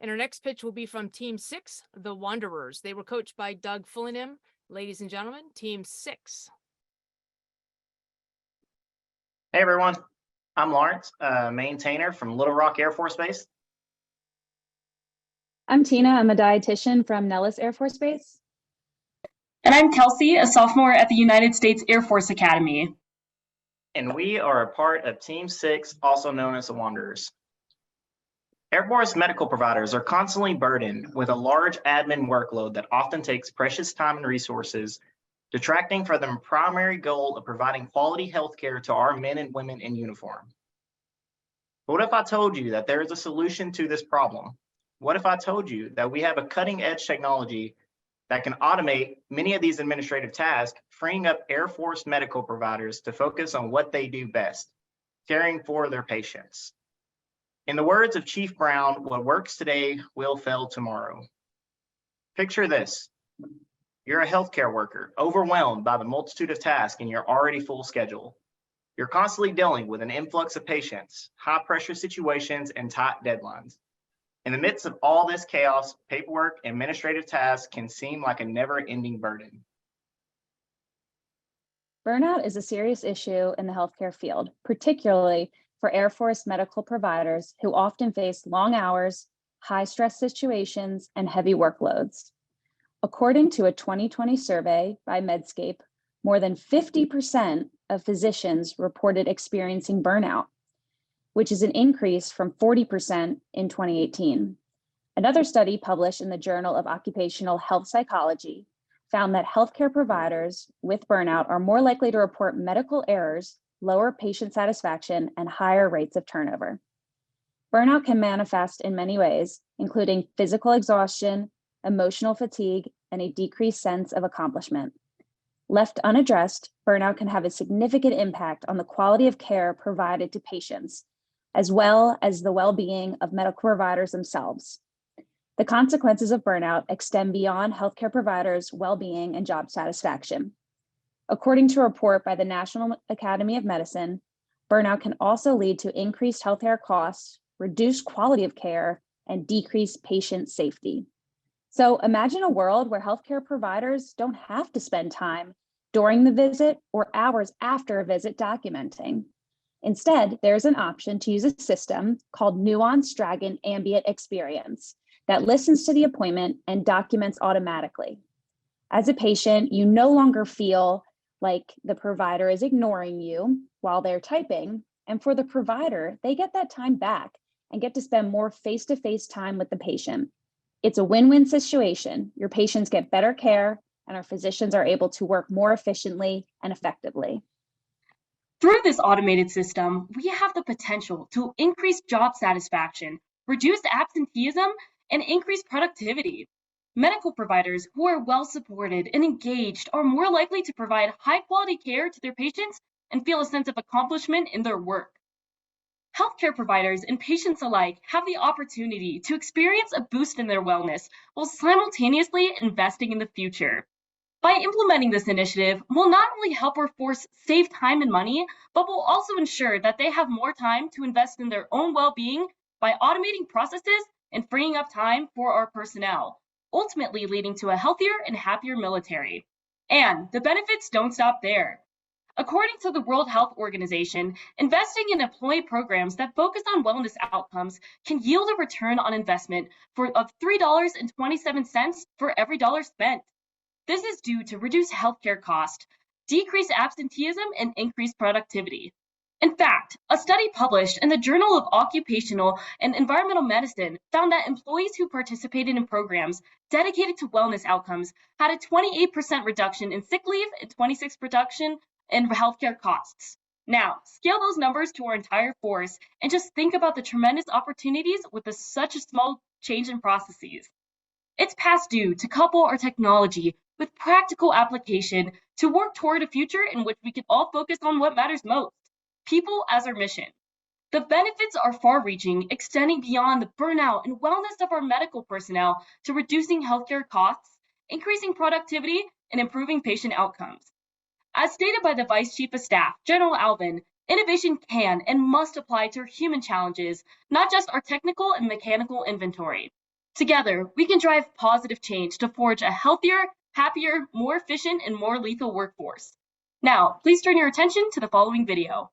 And our next pitch will be from Team 6, the Wanderers. They were coached by Doug Fullingim. Ladies and gentlemen, Team 6. Hey everyone, I'm Lawrence, a maintainer from Little Rock Air Force Base. I'm Tina, I'm a dietitian from Nellis Air Force Base. And I'm Kelsey, a sophomore at the United States Air Force Academy. And we are a part of Team 6, also known as the Wanderers. Air Force medical providers are constantly burdened with a large admin workload that often takes precious time and resources, detracting from the primary goal of providing quality health care to our men and women in uniform. But what if I told you that there is a solution to this problem? What if I told you that we have a cutting-edge technology that can automate many of these administrative tasks, freeing up Air Force medical providers to focus on what they do best, caring for their patients? In the words of Chief Brown, what works today will fail tomorrow. Picture this. You're a healthcare worker, overwhelmed by the multitude of tasks in your already full schedule. You're constantly dealing with an influx of patients, high-pressure situations, and tight deadlines. In the midst of all this chaos, paperwork and administrative tasks can seem like a never-ending burden. Burnout is a serious issue in the healthcare field, particularly for Air Force medical providers who often face long hours, high-stress situations, and heavy workloads. According to a 2020 survey by Medscape, more than 50% of physicians reported experiencing burnout, which is an increase from 40% in 2018. Another study published in the Journal of Occupational Health Psychology found that healthcare providers with burnout are more likely to report medical errors, lower patient satisfaction, and higher rates of turnover. Burnout can manifest in many ways, including physical exhaustion, emotional fatigue, and a decreased sense of accomplishment. Left unaddressed, burnout can have a significant impact on the quality of care provided to patients, as well as the well-being of medical providers themselves. The consequences of burnout extend beyond healthcare providers' well-being and job satisfaction. According to a report by the National Academy of Medicine, burnout can also lead to increased healthcare costs, reduced quality of care, and decreased patient safety. So imagine a world where healthcare providers don't have to spend time during the visit or hours after a visit documenting. Instead, there's an option to use a system called Nuance Dragon Ambient Experience that listens to the appointment and documents automatically. As a patient, you no longer feel like the provider is ignoring you while they're typing, and for the provider, they get that time back and get to spend more face-to-face time with the patient. It's a win-win situation. Your patients get better care, and our physicians are able to work more efficiently and effectively. Through this automated system, we have the potential to increase job satisfaction, reduce absenteeism, and increase productivity. Medical providers who are well supported and engaged are more likely to provide high-quality care to their patients and feel a sense of accomplishment in their work. Healthcare providers and patients alike have the opportunity to experience a boost in their wellness while simultaneously investing in the future. By implementing this initiative, we'll not only help our force save time and money, but we'll also ensure that they have more time to invest in their own well-being by automating processes and freeing up time for our personnel, ultimately leading to a healthier and happier military. And the benefits don't stop there. According to the World Health Organization, investing in employee programs that focus on wellness outcomes can yield a return on investment of $3.27 for every dollar spent. This is due to reduced healthcare costs, decreased absenteeism, and increased productivity. In fact, a study published in the Journal of Occupational and Environmental Medicine found that employees who participated in programs dedicated to wellness outcomes had a 28% reduction in sick leave and 26% reduction in healthcare costs. Now, scale those numbers to our entire force and just think about the tremendous opportunities with such a small change in processes. It's past due to couple our technology with practical application to work toward a future in which we can all focus on what matters most, people as our mission. The benefits are far-reaching, extending beyond the burnout and wellness of our medical personnel to reducing healthcare costs, increasing productivity, and improving patient outcomes. As stated by the Vice Chief of Staff, General Alvin, innovation can and must apply to human challenges, not just our technical and mechanical inventory. Together, we can drive positive change to forge a healthier, happier, more efficient, and more lethal workforce. Now, please turn your attention to the following video.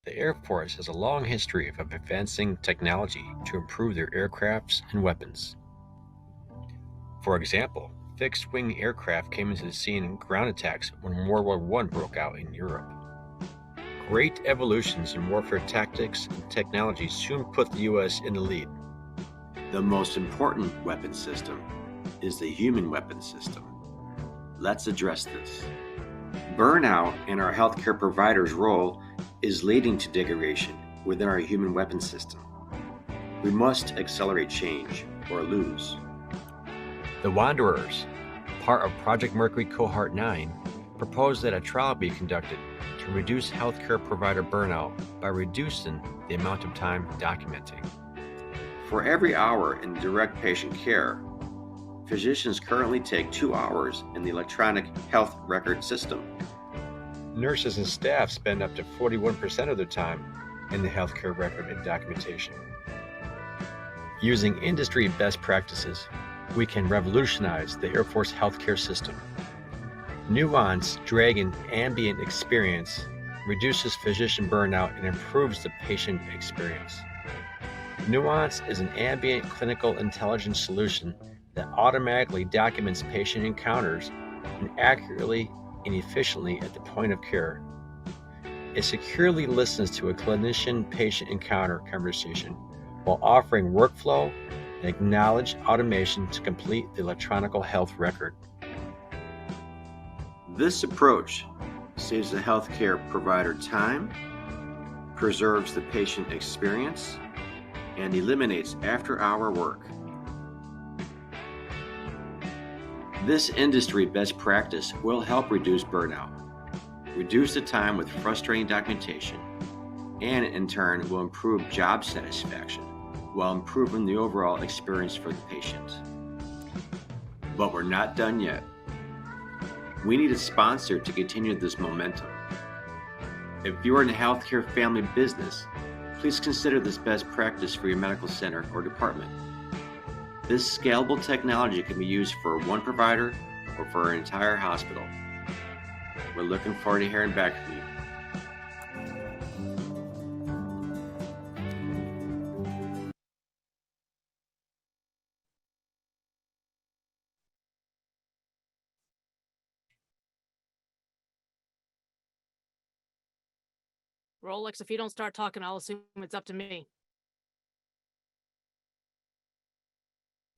The Air Force has a long history of advancing technology to improve their aircrafts and weapons. For example, fixed-wing aircraft came into the scene in ground attacks when World War I broke out in Europe. Great evolutions in warfare tactics and technology soon put the U.S. in the lead. The most important weapon system is the human weapon system. Let's address this. Burnout in our healthcare provider's role is leading to degradation within our human weapon system. We must accelerate change or lose. The Wanderers, part of Project Mercury Cohort 9, proposed that a trial be conducted to reduce healthcare provider burnout by reducing the amount of time documenting. For every hour in direct patient care, physicians currently take 2 hours in the electronic health record system. Nurses and staff spend up to 41% of their time in the healthcare record and documentation. Using industry best practices, we can revolutionize the Air Force healthcare system. Nuance Dragon ambient experience reduces physician burnout and improves the patient experience. Nuance is an ambient clinical intelligence solution that automatically documents patient encounters and accurately and efficiently at the point of care. It securely listens to a clinician-patient encounter conversation while offering workflow and acknowledged automation to complete the electronic health record. This approach saves the healthcare provider time, preserves the patient experience, and eliminates after-hour work. This industry best practice will help reduce burnout, reduce the time with frustrating documentation, and in turn will improve job satisfaction while improving the overall experience for the patient. But we're not done yet. We need a sponsor to continue this momentum. If you're in the healthcare family business, please consider this best practice for your medical center or department. This scalable technology can be used for one provider or for an entire hospital. We're looking forward to hearing back from you. Rolex, if you don't start talking, I'll assume it's up to me.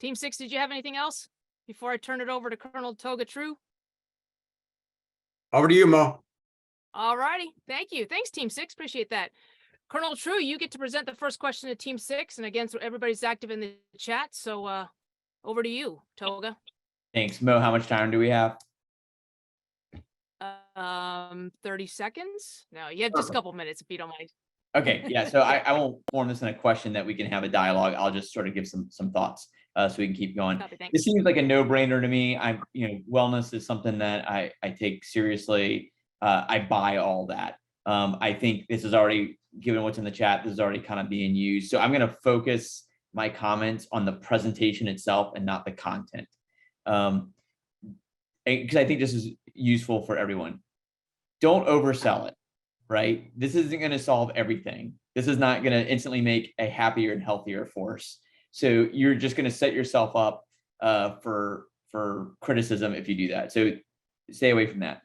Team 6, did you have anything else before I turn it over to Colonel Toga True? Over to you, Mo. All righty. Thank you. Thanks, Team 6. Appreciate that. Colonel True, you get to present the first question to Team 6. And again, so everybody's active in the chat. So over to you, Toga. Thanks. Mo, how much time do we have? 30 seconds. No, you have just a couple minutes if you don't mind. Okay, yeah. So I won't form this in a question that we can have a dialogue. I'll just sort of give some thoughts so we can keep going. Copy, thanks. This seems like a no-brainer to me. Wellness is something that I take seriously. I buy all that. I think this is already, given what's in the chat, this is already kind of being used. So I'm going to focus my comments on the presentation itself and not the content. Because I think this is useful for everyone. Don't oversell it, right? This isn't going to solve everything. This is not going to instantly make a happier and healthier force. So you're just going to set yourself up for criticism if you do that. So stay away from that.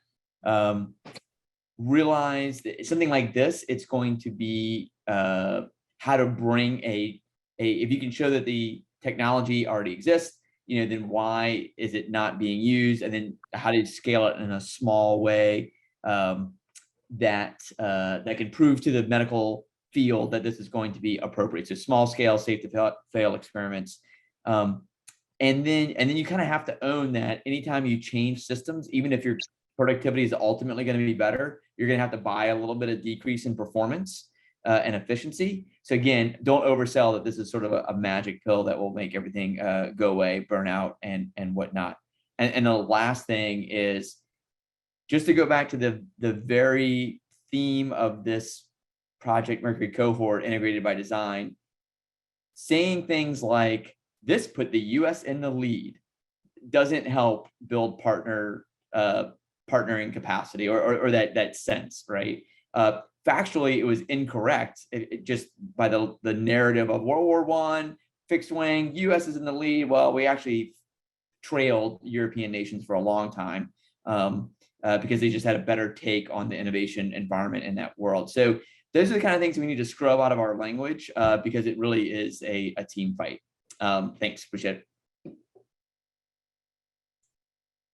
Realize that something like this, it's going to be how to bring if you can show that the technology already exists, then why is it not being used? And then how do you scale it in a small way that can prove to the medical field that this is going to be appropriate. So small scale, safe to fail experiments. And then you kind of have to own that anytime you change systems, even if your productivity is ultimately going to be better, you're going to have to buy a little bit of decrease in performance and efficiency. So again, don't oversell that this is sort of a magic pill that will make everything go away, burnout and whatnot. And the last thing is just to go back to the very theme of this Project Mercury cohort, integrated by design, saying things like this put the US in the lead doesn't help build partnering capacity or that sense, right? Factually, it was incorrect. It just by the narrative of World War I, fixed wing, US is in the lead. Well, we actually trailed European nations for a long time because they just had a better take on the innovation environment in that world. So those are the kind of things we need to scrub out of our language because it really is a team fight. Thanks, appreciate it.